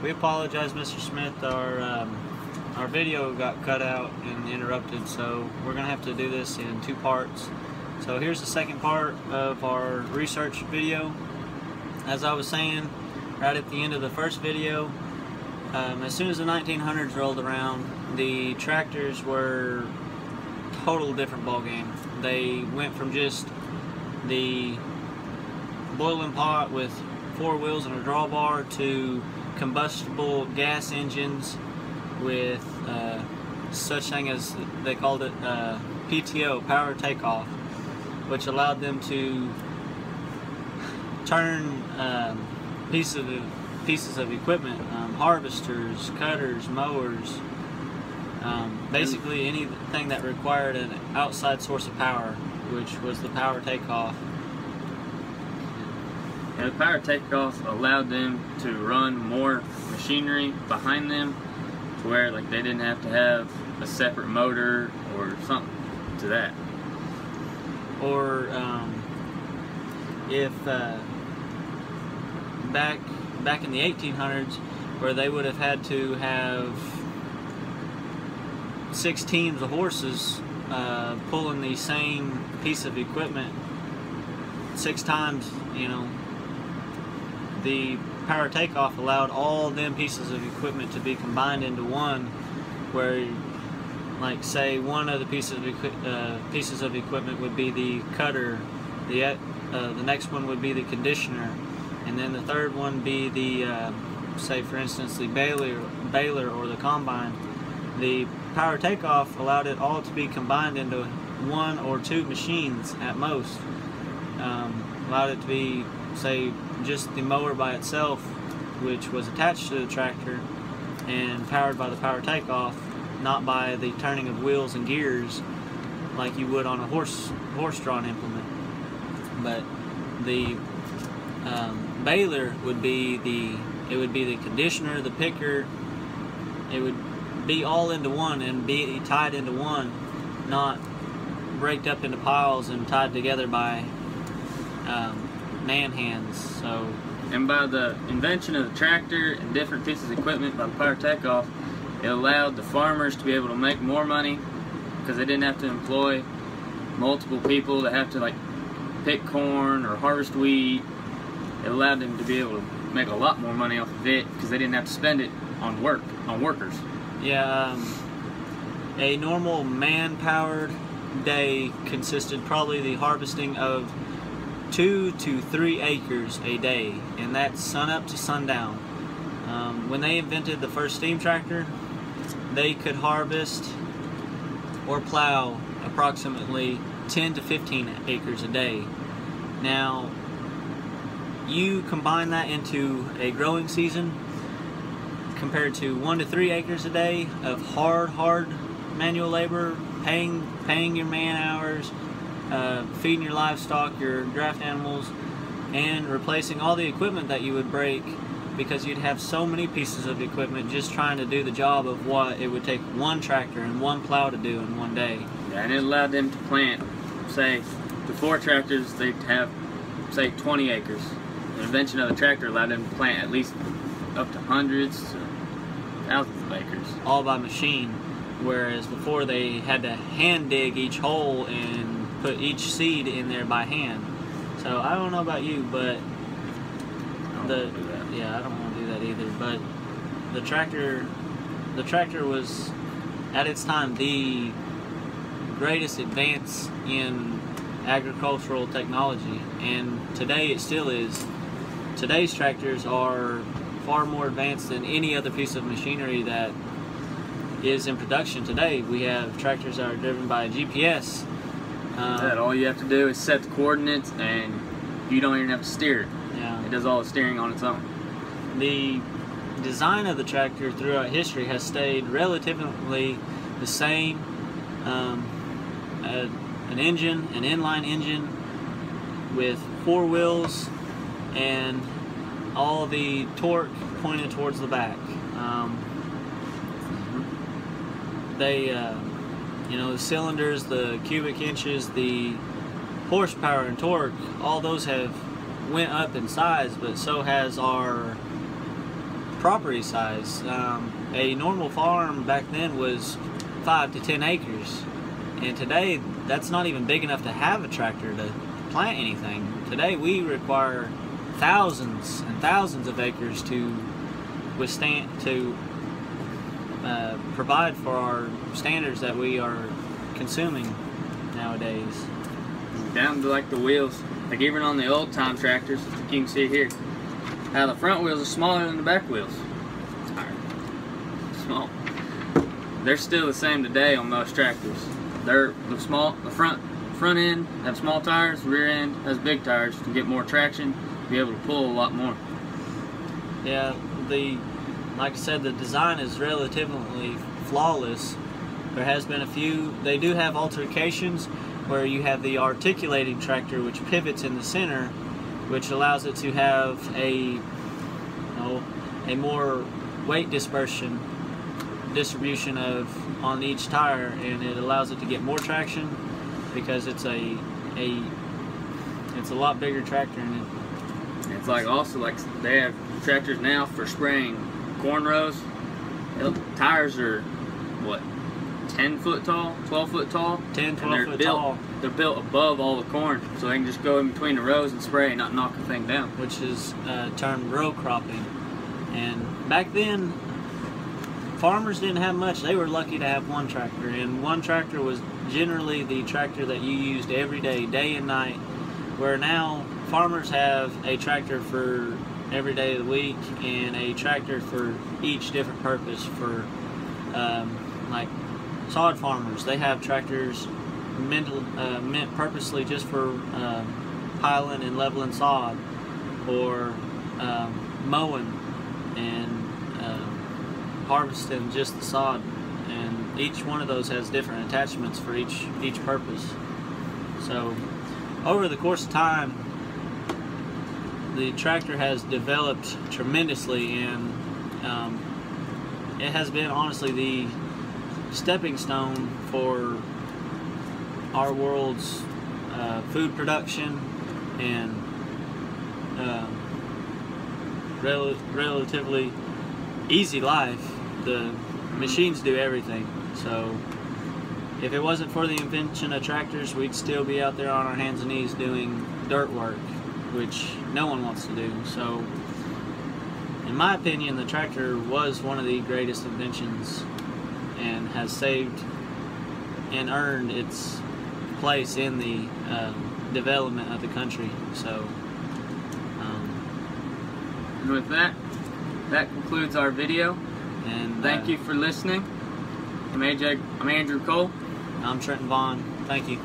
We apologize, Mr. Smith. Our video got cut out and interrupted, so we're going to have to do this in 2 parts. So here's the second part of our research video. As I was saying right at the end of the first video, as soon as the 1900s rolled around, the tractors were a total different ballgame. They went from just the boiling pot with 4 wheels and a drawbar to combustible gas engines with such thing as they called it PTO, power takeoff, which allowed them to turn pieces of equipment, harvesters, cutters, mowers, basically anything that required an outside source of power, which was the power takeoff. And the power takeoff allowed them to run more machinery behind them, to where like they didn't have to have a separate motor or something to that. Or if back in the 1800s, where they would have had to have 6 teams of horses pulling the same piece of equipment 6 times, you know, the power takeoff allowed all them pieces of equipment to be combined into one, where, like, say one of the pieces of equipment would be the cutter, the next one would be the conditioner, and then the third one be the say for instance the baler or the combine. The power takeoff allowed it all to be combined into 1 or 2 machines at most. Allowed it to be, say, just the mower by itself, which was attached to the tractor and powered by the power takeoff, not by the turning of wheels and gears like you would on a horse-drawn implement. But the baler would be the conditioner, the picker. It would be all into one and be tied into one, not breaked up into piles and tied together by man hands. So, and by the invention of the tractor and different pieces of equipment by the power takeoff, it allowed the farmers to be able to make more money, because they didn't have to employ multiple people that have to like pick corn or harvest wheat. It allowed them to be able to make a lot more money off of it, because they didn't have to spend it on workers. Yeah, a normal man-powered day consisted probably the harvesting of 2 to 3 acres a day, and that's sun up to sundown. When they invented the first steam tractor, they could harvest or plow approximately 10 to 15 acres a day. Now, you combine that into a growing season compared to 1 to 3 acres a day of hard manual labor, paying your man hours, feeding your livestock, your draft animals, and replacing all the equipment that you would break, because you'd have so many pieces of equipment just trying to do the job of what it would take 1 tractor and 1 plow to do in 1 day. Yeah, and it allowed them to plant, say, before tractors, they'd have, say, 20 acres. The invention of the tractor allowed them to plant at least up to hundreds to thousands of acres. All by machine, whereas before they had to hand dig each hole and put each seed in there by hand. So I don't know about you, but I don't want to do that either. But the tractor was at its time the greatest advance in agricultural technology, and today it still is. Today's tractors are far more advanced than any other piece of machinery that is in production today. We have tractors that are driven by GPS. All you have to do is set the coordinates, and you don't even have to steer it. Yeah. It does all the steering on its own. The design of the tractor throughout history has stayed relatively the same. An engine, an inline engine with 4 wheels and all the torque pointed towards the back. You know, the cylinders, the cubic inches, the horsepower and torque, all those have went up in size, but so has our property size. A normal farm back then was 5 to 10 acres, and today that's not even big enough to have a tractor to plant anything. Today we require thousands and thousands of acres to provide for our standards that we are consuming nowadays. Down to like the wheels, like even on the old time tractors, you can see here how the front wheels are smaller than the back wheels. Small. They're still the same today on most tractors. They're the front end have small tires, rear end has big tires to get more traction, be able to pull a lot more. Yeah, like I said, the design is relatively flawless. There has been a few, they do have altercations where you have the articulating tractor which pivots in the center, which allows it to have a more weight distribution on each tire, and it allows it to get more traction because it's a lot bigger tractor in it. It's like also like they have tractors now for spraying corn rows. Tires are what, 10 foot tall, 12 foot tall? 10, 12 foot tall. They're built above all the corn, so they can just go in between the rows and spray and not knock the thing down. Which is termed row cropping. And back then, farmers didn't have much. They were lucky to have one tractor, and one tractor was generally the tractor that you used every day, day and night. Where now, farmers have a tractor for every day of the week and a tractor for each different purpose. For like sod farmers, they have tractors meant purposely just for piling and leveling sod, or mowing and harvesting just the sod, and each one of those has different attachments for each purpose. So over the course of time, the tractor has developed tremendously, and it has been honestly the stepping stone for our world's food production and relatively easy life. The machines do everything. So if it wasn't for the invention of tractors, we'd still be out there on our hands and knees doing dirt work, which no one wants to do. So in my opinion, the tractor was one of the greatest inventions and has saved and earned its place in the development of the country. So and with that concludes our video, and thank you for listening. I'm Andrew Cole. I'm Trenton Vaughn. Thank you.